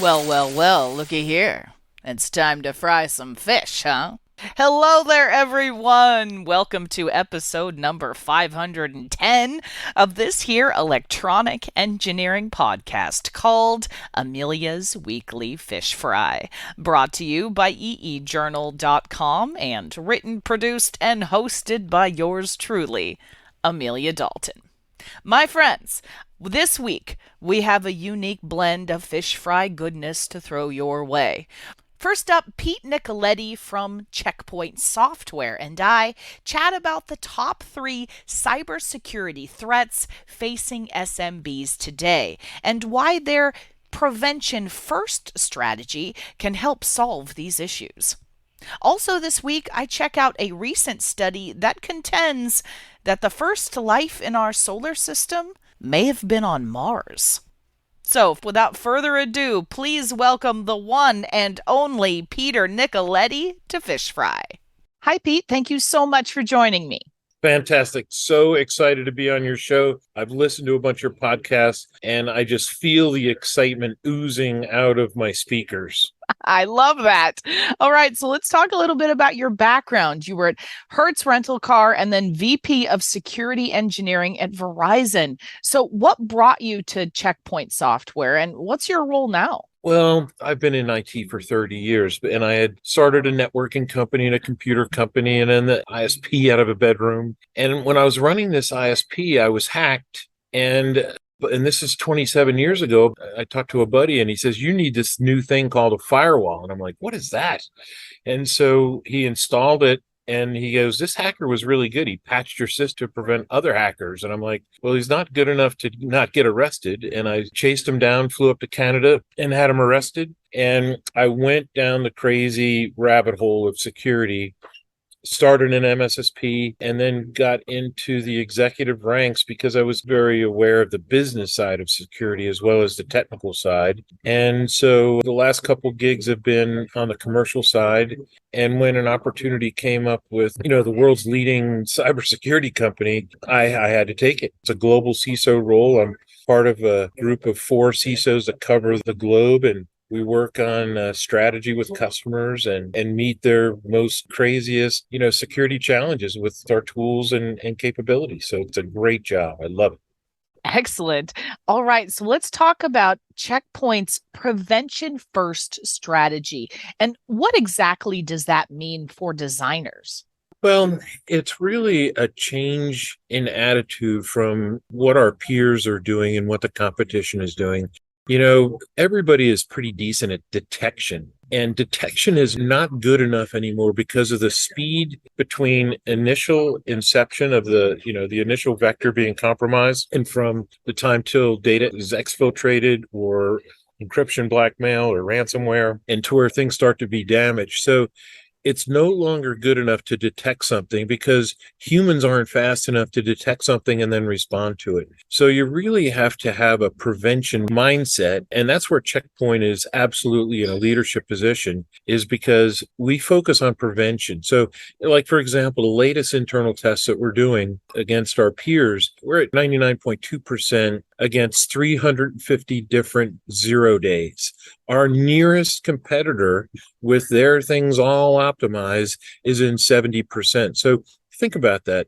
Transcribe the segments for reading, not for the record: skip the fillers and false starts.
Well, looky here. It's time to fry some fish, huh? Hello there, everyone! Welcome to episode number 510 of this here electronic engineering podcast called Amelia's Weekly Fish Fry, brought to you by eejournal.com and written, produced, and hosted by yours truly, Amelia Dalton. My friends, this week we have a unique blend of fish fry goodness to throw your way. First up, Pete Nicoletti from Checkpoint Software and I chat about the top 3 cybersecurity threats facing SMBs today and why their prevention first strategy can help solve these issues. Also, this week, I check out a recent study that contends that the first life in our solar system may have been on Mars. So, without further ado, please welcome the one and only Peter Nicoletti to Fish Fry. Hi, Pete. Thank you so much for joining me. Fantastic. So excited to be on your show. I've listened to a bunch of your podcasts, and I just feel the excitement oozing out of my speakers. I love that. All right, so let's talk a little bit about your background. You were at Hertz Rental Car and then VP of Security Engineering at Verizon. So what brought you to Checkpoint Software, and what's your role now? Well, I've been in IT for 30 years, and I had started a networking company and a computer company and then the ISP out of a bedroom. And when I was running this ISP, I was hacked. And this is 27 years ago. I talked to a buddy and he says, you need this new thing called a firewall. And I'm like, what is that? And so he installed it. And he goes, this hacker was really good. He patched your system to prevent other hackers. And I'm like, well, he's not good enough to not get arrested. And I chased him down, flew up to Canada and had him arrested. And I went down the crazy rabbit hole of security, started an MSSP, and then got into the executive ranks because I was very aware of the business side of security as well as the technical side. And so the last couple gigs have been on the commercial side. And when an opportunity came up with, the world's leading cybersecurity company, I had to take it. It's a global CISO role. I'm part of a group of 4 CISOs that cover the globe, and we work on strategy with customers and meet their most craziest, security challenges with our tools and capabilities. So it's a great job. I love it. Excellent. All right, so let's talk about Checkpoint's prevention first strategy. And what exactly does that mean for designers? Well, it's really a change in attitude from what our peers are doing and what the competition is doing. Everybody is pretty decent at detection, and detection is not good enough anymore because of the speed between initial inception of the initial vector being compromised and from the time till data is exfiltrated or encryption, blackmail, or ransomware, and to where things start to be damaged. So it's no longer good enough to detect something because humans aren't fast enough to detect something and then respond to it. So you really have to have a prevention mindset. And that's where Checkpoint is absolutely in a leadership position, is because we focus on prevention. So like, for example, the latest internal tests that we're doing against our peers, we're at 99.2% against 350 different 0 days. Our nearest competitor with their things all optimized is in 70%. So think about that.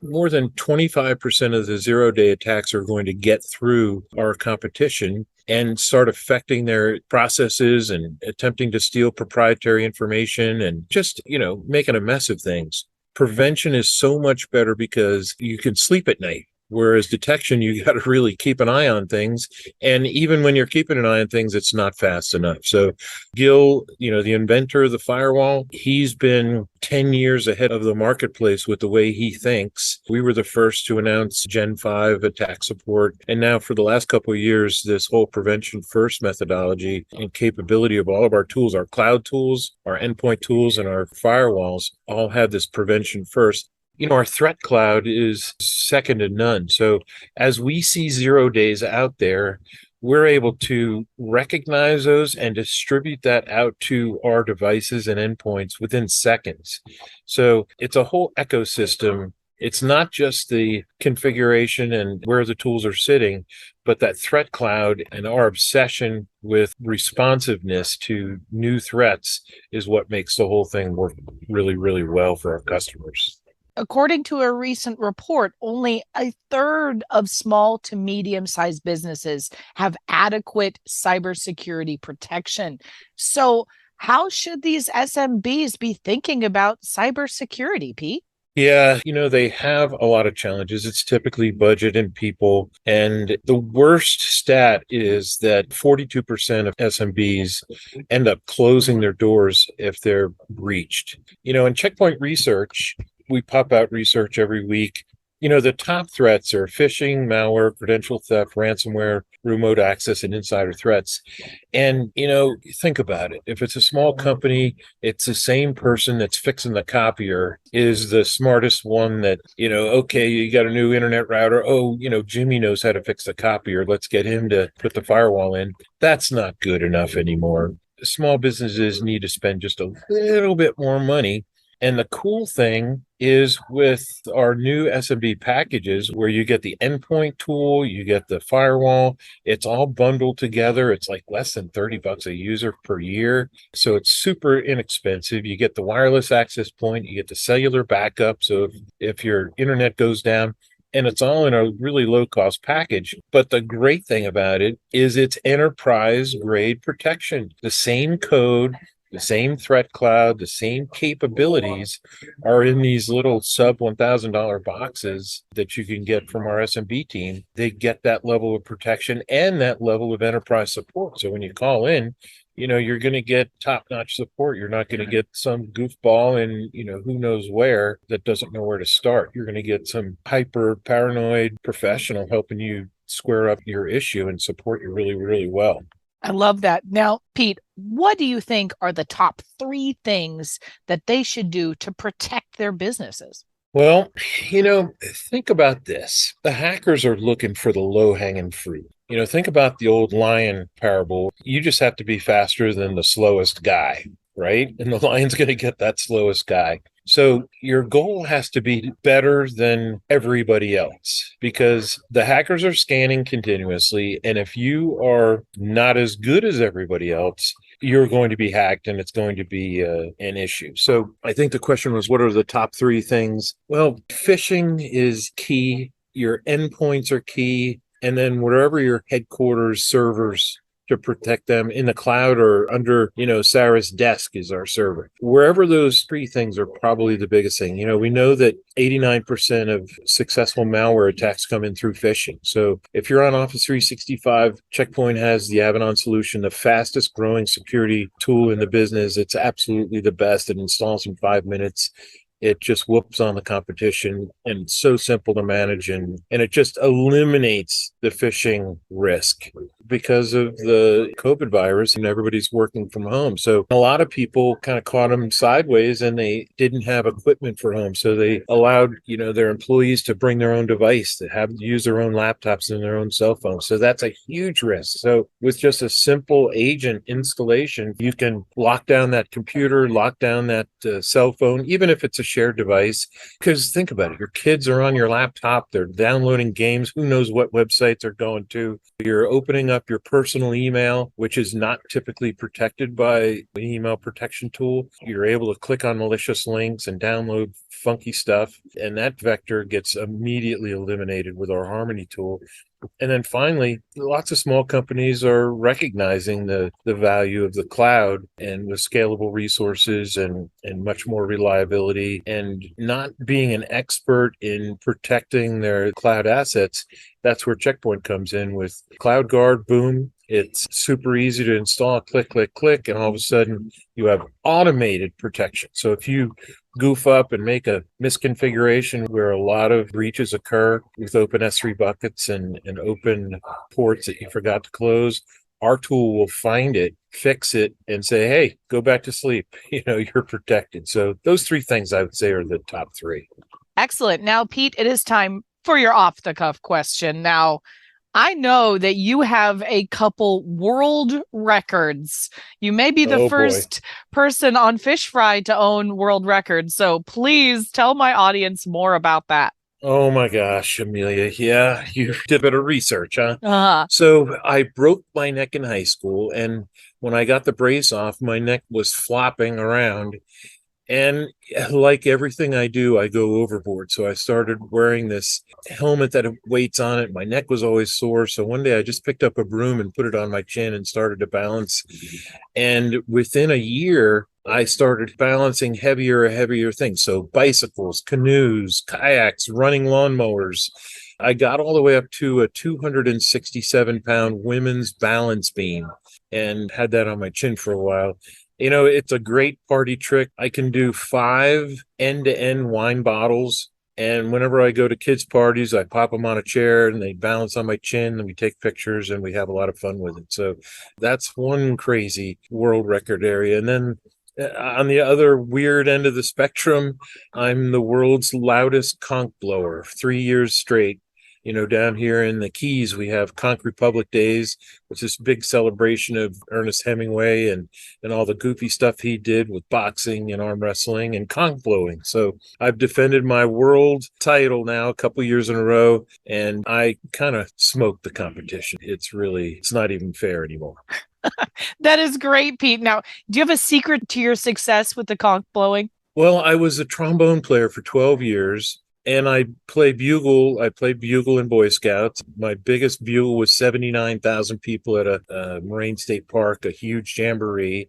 More than 25% of the 0 day attacks are going to get through our competition and start affecting their processes and attempting to steal proprietary information and just, making a mess of things. Prevention is so much better because you can sleep at night. Whereas detection, you got to really keep an eye on things. And even when you're keeping an eye on things, it's not fast enough. So Gil, the inventor of the firewall, he's been 10 years ahead of the marketplace with the way he thinks. We were the first to announce Gen 5 attack support. And now for the last couple of years, this whole prevention first methodology and capability of all of our tools, our cloud tools, our endpoint tools, and our firewalls all have this prevention first. Our threat cloud is second to none. So as we see 0 days out there, we're able to recognize those and distribute that out to our devices and endpoints within seconds. So it's a whole ecosystem It's not just the configuration and where the tools are sitting, but that threat cloud and our obsession with responsiveness to new threats is what makes the whole thing work really, really well for our customers. According to a recent report, only a third of small to medium sized businesses have adequate cybersecurity protection. So, how should these SMBs be thinking about cybersecurity, Pete? Yeah, they have a lot of challenges. It's typically budget and people. And the worst stat is that 42% of SMBs end up closing their doors if they're breached. In Checkpoint Research, we pop out research every week. The top threats are phishing, malware, credential theft, ransomware, remote access, and insider threats. And, think about it. If it's a small company, it's the same person that's fixing the copier is the smartest one that, okay, you got a new internet router. Oh, Jimmy knows how to fix the copier. Let's get him to put the firewall in. That's not good enough anymore. Small businesses need to spend just a little bit more money. And the cool thing is with our new SMB packages where you get the endpoint tool, you get the firewall, it's all bundled together. It's like less than $30 a user per year. So it's super inexpensive. You get the wireless access point, you get the cellular backup. So if your internet goes down, and it's all in a really low cost package. But the great thing about it is it's enterprise grade protection. The same code, the same threat cloud, the same capabilities are in these little sub $1,000 boxes that you can get from our SMB team. They get that level of protection and that level of enterprise support. So when you call in, you're going to get top-notch support. You're not going to get some goofball in, who knows where that doesn't know where to start. You're going to get some hyper paranoid professional helping you square up your issue and support you really, really well. I love that. Now, Pete, what do you think are the top three things that they should do to protect their businesses? Well, think about this. The hackers are looking for the low-hanging fruit. Think about the old lion parable. You just have to be faster than the slowest guy, right? And the lion's going to get that slowest guy. So your goal has to be better than everybody else because the hackers are scanning continuously. And if you are not as good as everybody else, you're going to be hacked and it's going to be an issue. So I think the question was, what are the top three things? Well, phishing is key. Your endpoints are key. And then wherever your headquarters servers to protect them in the cloud or under, Sarah's desk is our server. Wherever those three things are probably the biggest thing. We know that 89% of successful malware attacks come in through phishing. So if you're on Office 365, Checkpoint has the Avanan solution, the fastest growing security tool in the business. It's absolutely the best. It installs in 5 minutes. It just whoops on the competition and it's so simple to manage and it just eliminates the phishing risk because of the COVID virus and everybody's working from home. So a lot of people kind of caught them sideways and they didn't have equipment for home. So they allowed, their employees to bring their own device, to use their own laptops and their own cell phones. So that's a huge risk. So with just a simple agent installation, you can lock down that computer, lock down that cell phone, even if it's a shared device. Because think about it, your kids are on your laptop, they're downloading games, who knows what websites are going to. You're opening up your personal email, which is not typically protected by an email protection tool. You're able to click on malicious links and download funky stuff, and that vector gets immediately eliminated with our Harmony tool. And then finally, lots of small companies are recognizing the value of the cloud and with scalable resources and much more reliability and not being an expert in protecting their cloud assets. That's where Checkpoint comes in with CloudGuard. Boom. It's super easy to install, click, click, click, and all of a sudden you have automated protection. So if you goof up and make a misconfiguration where a lot of breaches occur with open S3 buckets and open ports that you forgot to close, our tool will find it, fix it, and say, hey, go back to sleep. You're protected. So those three things I would say are the top three. Excellent. Now, Pete, it is time for your off the cuff question. Now, I know that you have a couple world records. You may be the Oh boy. first person on Fish Fry to own world records. So please tell my audience more about that. Oh my gosh, Amelia. Yeah, you did a bit of research, huh? Uh, So I broke my neck in high school, and when I got the brace off, my neck was flopping around. And like everything I do, I go overboard. So I started wearing this helmet that had weights on it. My neck was always sore. So one day I just picked up a broom and put it on my chin and started to balance. And within a year, I started balancing heavier and heavier things. So bicycles, canoes, kayaks, running lawnmowers. I got all the way up to a 267-pound women's balance beam and had that on my chin for a while. It's a great party trick. I can do 5 end-to-end wine bottles. And whenever I go to kids' parties, I pop them on a chair and they balance on my chin and we take pictures and we have a lot of fun with it. So that's one crazy world record area. And then on the other weird end of the spectrum, I'm the world's loudest conch blower, 3 years straight. Down here in the Keys, we have Conch Republic Days, which is a big celebration of Ernest Hemingway and all the goofy stuff he did with boxing and arm wrestling and conch blowing. So I've defended my world title now a couple years in a row, and I kind of smoked the competition. It's not even fair anymore. that is great, Pete. Now, do you have a secret to your success with the conch blowing? Well, I was a trombone player for 12 years. And I play bugle. I played bugle in Boy Scouts. My biggest bugle was 79,000 people at a Moraine State Park, a huge jamboree.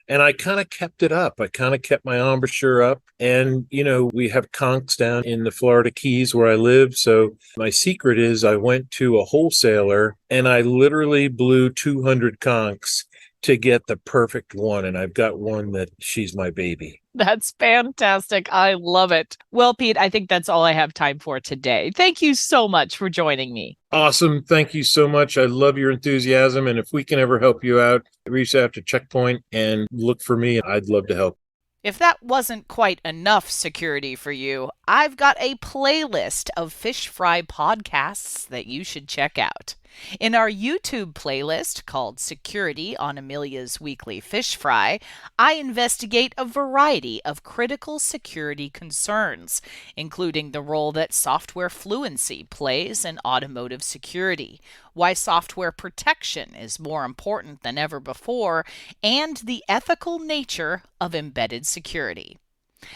And I kind of kept it up. I kind of kept my embouchure up. And, we have conchs down in the Florida Keys where I live. So my secret is I went to a wholesaler and I literally blew 200 conchs to get the perfect one. And I've got one that she's my baby. That's fantastic. I love it. Well, Pete, I think that's all I have time for today. Thank you so much for joining me. Awesome. Thank you so much. I love your enthusiasm. And if we can ever help you out, reach out to Checkpoint and look for me. I'd love to help. If that wasn't quite enough security for you, I've got a playlist of fish fry podcasts that you should check out. In our YouTube playlist called Security on Amelia's Weekly Fish Fry, I investigate a variety of critical security concerns, including the role that software fluency plays in automotive security, why software protection is more important than ever before, and the ethical nature of embedded security.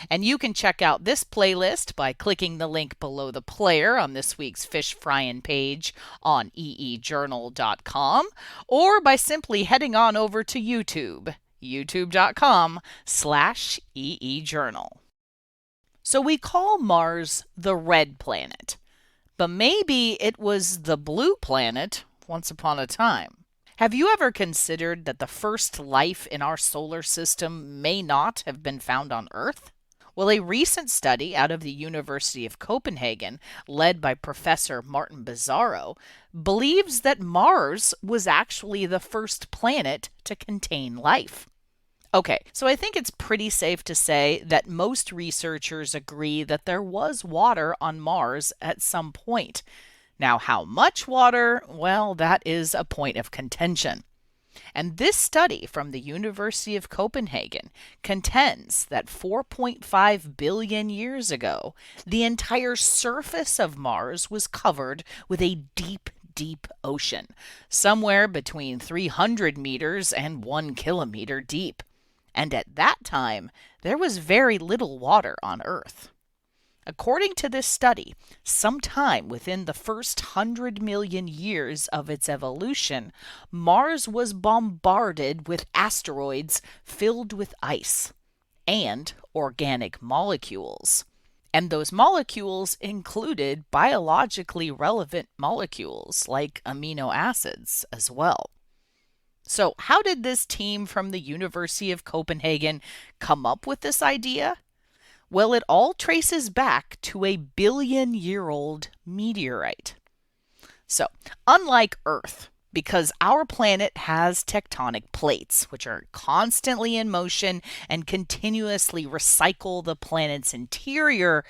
And you can check out this playlist by clicking the link below the player on this week's Fish Fryin' page on eejournal.com, or by simply heading on over to YouTube, youtube.com/eejournal. So we call Mars the red planet, but maybe it was the blue planet once upon a time. Have you ever considered that the first life in our solar system may not have been found on Earth? Well, a recent study out of the University of Copenhagen, led by Professor Martin Bizzarro, believes that Mars was actually the first planet to contain life. Okay, so I think it's pretty safe to say that most researchers agree that there was water on Mars at some point. Now, how much water? Well, that is a point of contention. And this study from the University of Copenhagen contends that 4.5 billion years ago, the entire surface of Mars was covered with a deep, deep ocean, somewhere between 300 meters and 1 kilometer deep. And at that time, there was very little water on Earth. According to this study, sometime within the first 100 million years of its evolution, Mars was bombarded with asteroids filled with ice and organic molecules. And those molecules included biologically relevant molecules like amino acids as well. So, how did this team from the University of Copenhagen come up with this idea? Well, it all traces back to a billion-year-old meteorite. So, unlike Earth, because our planet has tectonic plates, which are constantly in motion and continuously recycle the planet's interior,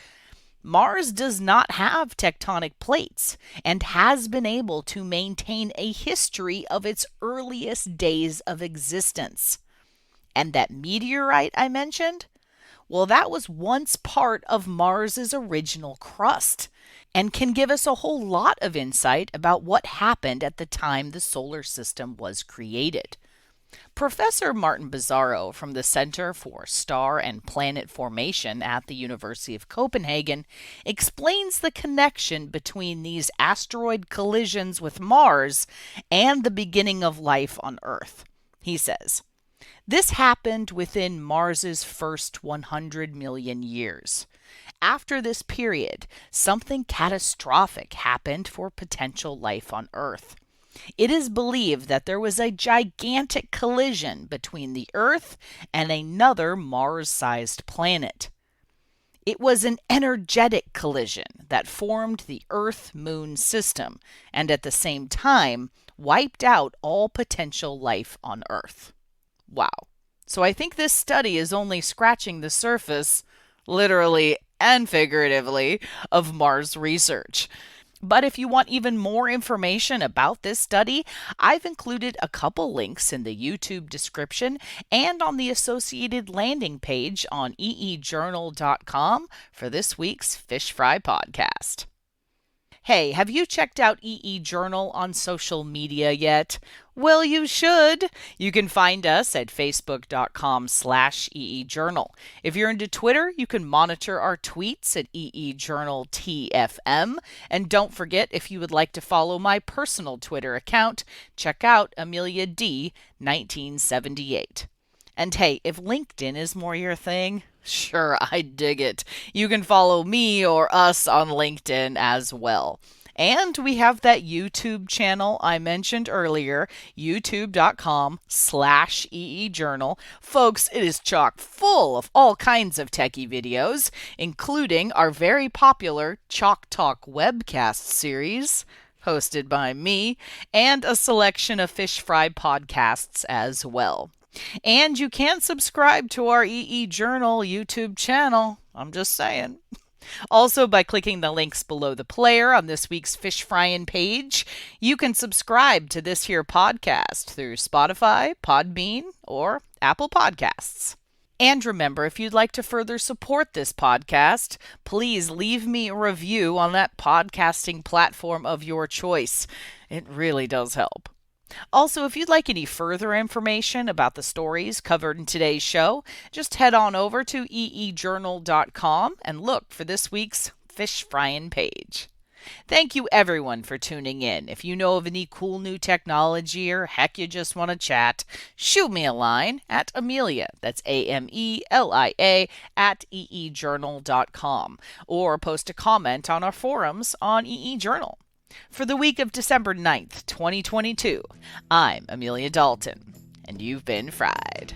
Mars does not have tectonic plates and has been able to maintain a history of its earliest days of existence. And that meteorite I mentioned? Well, that was once part of Mars's original crust and can give us a whole lot of insight about what happened at the time the solar system was created. Professor Martin Bizzarro from the Center for Star and Planet Formation at the University of Copenhagen explains the connection between these asteroid collisions with Mars and the beginning of life on Earth. He says, "This happened within Mars's first 100 million years. After this period, something catastrophic happened for potential life on Earth. It is believed that there was a gigantic collision between the Earth and another Mars-sized planet. It was an energetic collision that formed the Earth-Moon system and at the same time wiped out all potential life on Earth." Wow. So I think this study is only scratching the surface, literally and figuratively, of Mars research. But if you want even more information about this study, I've included a couple links in the YouTube description and on the associated landing page on eejournal.com for this week's Fish Fry podcast. Hey, have you checked out EE Journal on social media yet? Well, you should. You can find us at facebook.com/EEJournal. If you're into Twitter, you can monitor our tweets at EEJournalTFM. And don't forget, if you would like to follow my personal Twitter account, check out Amelia D. 1978. And hey, if LinkedIn is more your thing, sure, I dig it. You can follow me or us on LinkedIn as well. And we have that YouTube channel I mentioned earlier, youtube.com/EEJournal. Folks, it is chock full of all kinds of techie videos, including our very popular Chalk Talk webcast series, hosted by me, and a selection of Fish Fry podcasts as well. And you can subscribe to our EE Journal YouTube channel. I'm just saying. Also, by clicking the links below the player on this week's Fish Fryin' page, you can subscribe to this here podcast through Spotify, Podbean, or Apple Podcasts. And remember, if you'd like to further support this podcast, please leave me a review on that podcasting platform of your choice. It really does help. Also, if you'd like any further information about the stories covered in today's show, just head on over to eejournal.com and look for this week's Fish Fryin' page. Thank you everyone for tuning in. If you know of any cool new technology or heck you just want to chat, shoot me a line at Amelia, that's Amelia, at eejournal.com, or post a comment on our forums on EE Journal. For the week of December 9th, 2022, I'm Amelia Dalton, and you've been fried.